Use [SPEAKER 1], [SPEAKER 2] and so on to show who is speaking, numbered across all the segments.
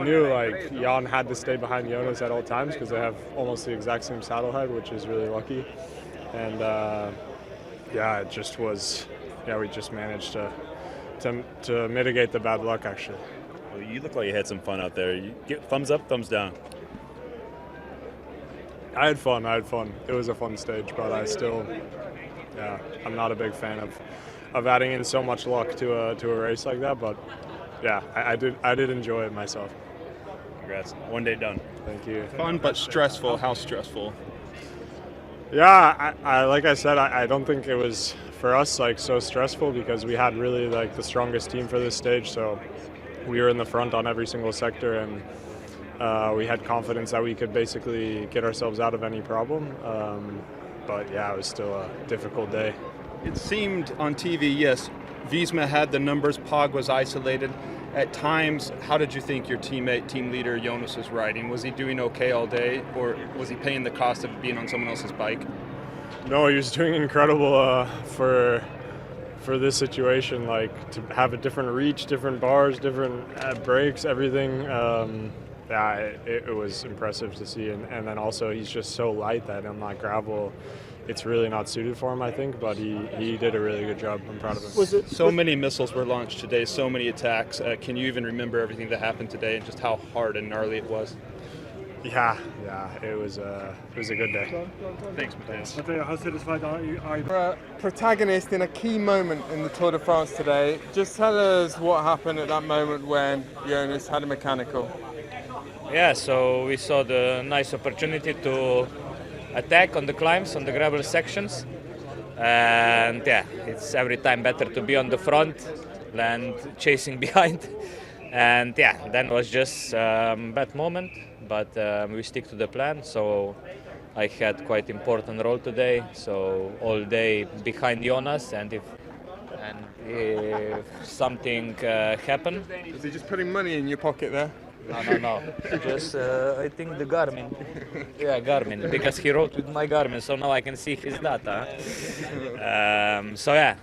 [SPEAKER 1] knew like Jan had to stay behind Jonas at all times because they have almost the exact same saddle head, which is really lucky. And it just was. Yeah, we just managed to mitigate the bad luck actually.
[SPEAKER 2] Well, you look like you had some fun out there. You get thumbs up, thumbs down.
[SPEAKER 1] I had fun. It was a fun stage, but I'm not a big fan of adding in so much luck to a race like that. But yeah, I did enjoy it myself.
[SPEAKER 2] Congrats. One day done.
[SPEAKER 1] Thank you.
[SPEAKER 3] Fun but stressful. How stressful?
[SPEAKER 1] Yeah, I like I said, I don't think it was for us like so stressful because we had really like the strongest team for this stage. So we were in the front on every single sector and. We had confidence that we could basically get ourselves out of any problem, but yeah, it was still a difficult day.
[SPEAKER 3] It seemed on TV, yes, Visma had the numbers, Pog was isolated. At times, how did you think your team leader Jonas was riding? Was he doing okay all day, or was he paying the cost of being on someone else's bike?
[SPEAKER 1] No, he was doing incredible for this situation, like to have a different reach, different bars, different brakes, everything. It was impressive to see, and then also he's just so light that on that gravel, it's really not suited for him, I think. But he did a really good job. I'm proud of him.
[SPEAKER 3] So many missiles were launched today, so many attacks. Can you even remember everything that happened today and just how hard and gnarly it was?
[SPEAKER 1] Yeah, it was a good day.
[SPEAKER 3] Thanks, Matthias.
[SPEAKER 4] You're a protagonist in a key moment in the Tour de France today. Just tell us what happened at that moment when Jonas had a mechanical.
[SPEAKER 5] Yeah, so we saw the nice opportunity to attack on the climbs, on the gravel sections. And yeah, it's every time better to be on the front than chasing behind. And yeah, then was just a bad moment, but we stick to the plan. So I had quite important role today. So all day behind Jonas, and if something happened.
[SPEAKER 4] Was he just putting money in your pocket there?
[SPEAKER 5] No. Just, I think the Garmin. Yeah, Garmin, because he rode with my Garmin, so now I can see his data. So yeah,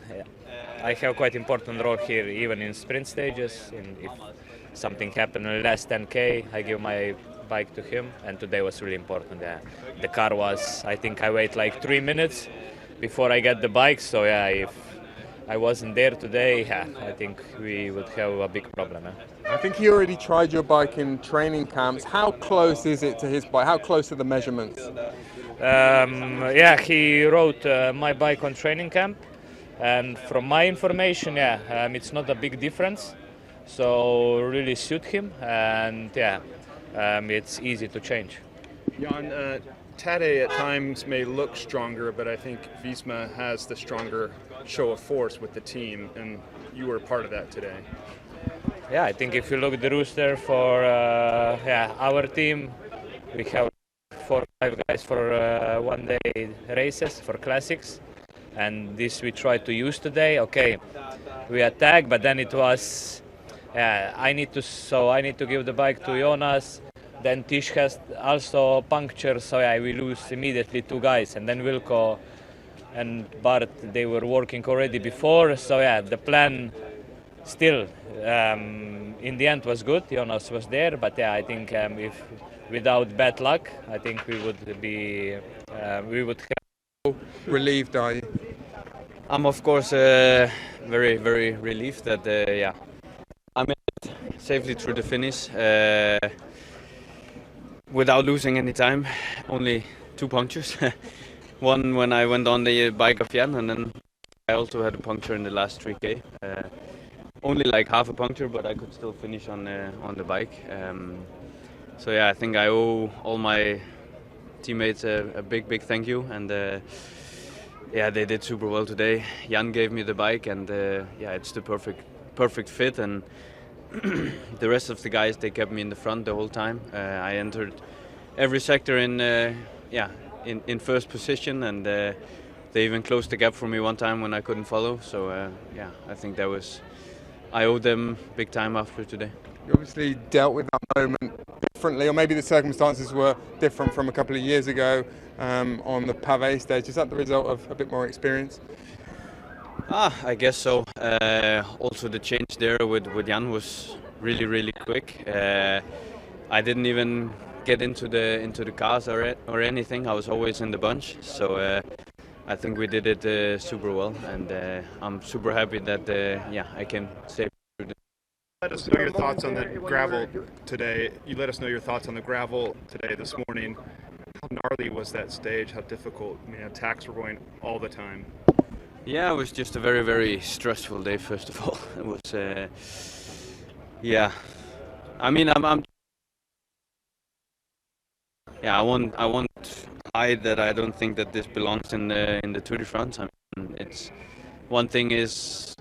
[SPEAKER 5] I have quite important role here, even in sprint stages. If something happened in the last 10K, I give my bike to him, and today was really important. Yeah. The car was, I think I wait like 3 minutes before I get the bike, so yeah, if I wasn't there today, yeah, I think we would have a big problem.
[SPEAKER 4] I think he already tried your bike in training camps. How close is it to his bike? How close are the measurements?
[SPEAKER 5] He rode my bike on training camp, and from my information, it's not a big difference. So really suit him, and it's easy to change.
[SPEAKER 3] Jan, Tadej at times may look stronger, but I think Visma has the stronger show of force with the team, and you were part of that today.
[SPEAKER 5] Yeah, I think if you look at the roster for our team, we have 4 or 5 guys for one-day races, for classics, and this we try to use today. Okay, we attack, but then it was I need to give the bike to Jonas. Then Tish has also puncture, so we lose immediately 2 guys, and then Wilco and Bart, they were working already before, so the plan still in the end was good. Jonas was there, but I think if without bad luck, I think we would have.
[SPEAKER 4] Relieved, are you?
[SPEAKER 6] I'm of course very, very relieved that I made it safely through the finish without losing any time. Only 2 punctures. One when I went on the bike of Jan, and then I also had a puncture in the last 3K. Only like half a puncture, but I could still finish on the bike. I think I owe all my teammates a big thank you, and they did super well today. Jan gave me the bike, and it's the perfect fit, and the rest of the guys, they kept me in the front the whole time. I entered every sector in first position, and they even closed the gap for me one time when I couldn't follow. So I think I owe them big time after today.
[SPEAKER 4] You obviously dealt with that moment differently, or maybe the circumstances were different from a couple of years ago on the pavé stage. Is that the result of a bit more experience?
[SPEAKER 6] I guess so. Also the change there with Jan was really quick. I didn't even get into the cars or anything. I was always in the bunch. So I think we did it super well, and I'm super happy that I can stay.
[SPEAKER 3] Let us know your thoughts on the gravel today. You let us know your thoughts on the gravel today, this morning. How gnarly was that stage? How difficult? I mean, attacks were going all the time.
[SPEAKER 6] Yeah, it was just a very, very stressful day. First of all, it was. I mean, I won't hide that I don't think that this belongs in the Tour de France. I mean, it's one thing is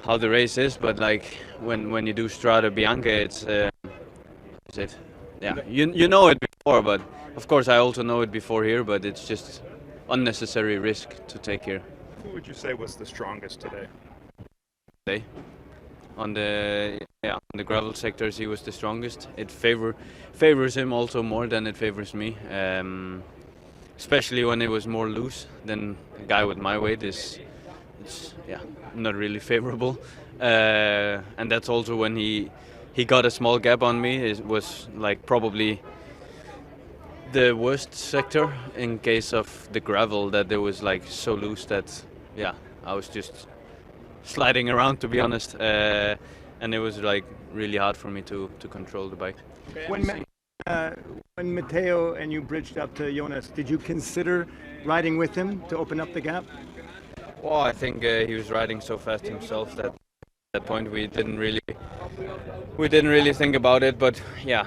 [SPEAKER 6] how the race is, but like when you do Strade Bianche, it's is it? Yeah, you know it before, but of course I also know it before here. But it's just unnecessary risk to take here.
[SPEAKER 3] Who would you say was the strongest today?
[SPEAKER 6] Today, on the gravel sectors, he was the strongest. It favors him also more than it favors me. Especially when it was more loose. Then a guy with my weight it's not really favorable. And that's also when he got a small gap on me. It was like probably the worst sector in case of the gravel, that it was like so loose that I was just sliding around, to be honest, and it was like really hard for me to control the bike.
[SPEAKER 7] When Matteo and you bridged up to Jonas, did you consider riding with him to open up the gap?
[SPEAKER 6] Well, I think he was riding so fast himself that at that point we didn't really think about it. But yeah,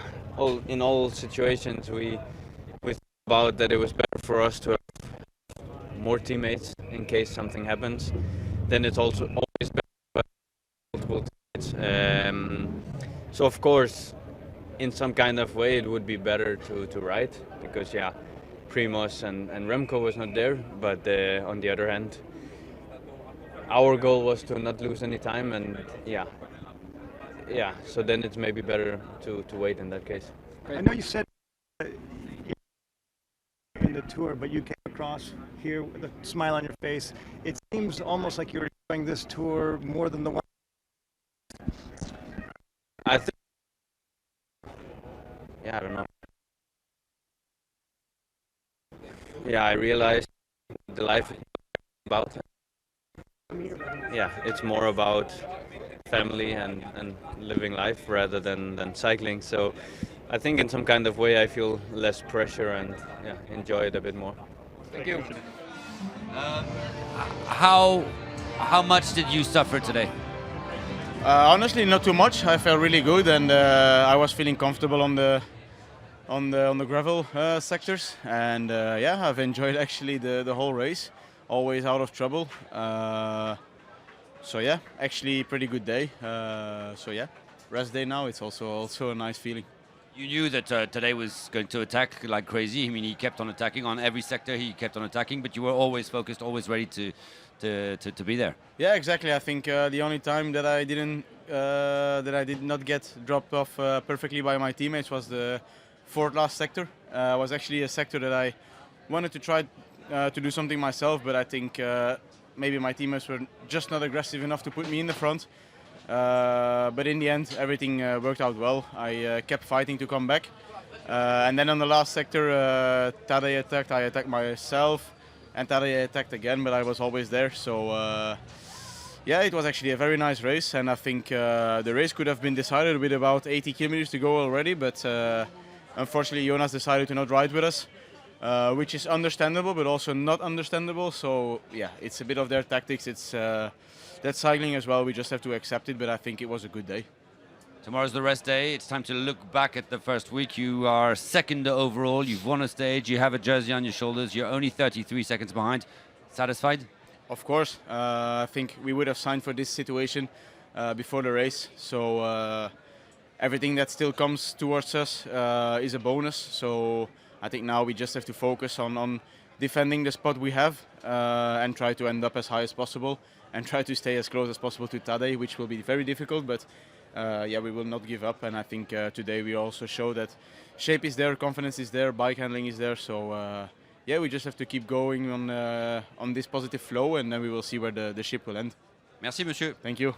[SPEAKER 6] in all situations we thought about that it was better for us to have more teammates in case something happens. Then it's also always better to have multiple teammates. So of course, in some kind of way, it would be better to ride because Primoz and Remco was not there. But on the other hand, our goal was to not lose any time, and so then it's maybe better to wait in that case.
[SPEAKER 7] I know you said in the Tour, but you came across here with a smile on your face. It seems almost like you're enjoying this Tour more than the one.
[SPEAKER 6] I think. I don't know. I realized the life is about. It's more about family and living life rather than cycling. So I think in some kind of way I feel less pressure and enjoy it a bit more.
[SPEAKER 8] Thank you. How much did you suffer today?
[SPEAKER 9] Honestly, not too much. I felt really good, and I was feeling comfortable on the gravel sectors, and I've enjoyed actually the whole race. Always out of trouble. Actually pretty good day. Rest day now. It's also a nice feeling.
[SPEAKER 8] You knew that today was going to attack like crazy. I mean, he kept on attacking on every sector. He kept on attacking, but you were always focused, always ready to be there.
[SPEAKER 9] Yeah, exactly. I think the only time that I did not get dropped off perfectly by my teammates was the fourth last sector. Was actually a sector that I wanted to try to do something myself, but I think maybe my teammates were just not aggressive enough to put me in the front. But in the end, everything worked out well. I kept fighting to come back. And then on the last sector, Tadej attacked, I attacked myself, and Tadej attacked again, but I was always there. So it was actually a very nice race, and I think the race could have been decided with about 80 kilometers to go already, but unfortunately Jonas decided to not ride with us. Which is understandable, but also not understandable. So it's a bit of their tactics. It's that's cycling as well. We just have to accept it. But I think it was a good day.
[SPEAKER 8] Tomorrow's the rest day. It's time to look back at the first week. You are second overall. You've won a stage. You have a jersey on your shoulders. You're only 33 seconds behind. Satisfied?
[SPEAKER 9] Of course. I think we would have signed for this situation before the race. So everything that still comes towards us is a bonus. So I think now we just have to focus on defending the spot we have and try to end up as high as possible and try to stay as close as possible to Tadej, which will be very difficult, but we will not give up. And I think today we also show that shape is there, confidence is there, bike handling is there. So we just have to keep going on this positive flow, and then we will see where the ship will end.
[SPEAKER 8] Merci, monsieur.
[SPEAKER 9] Thank you.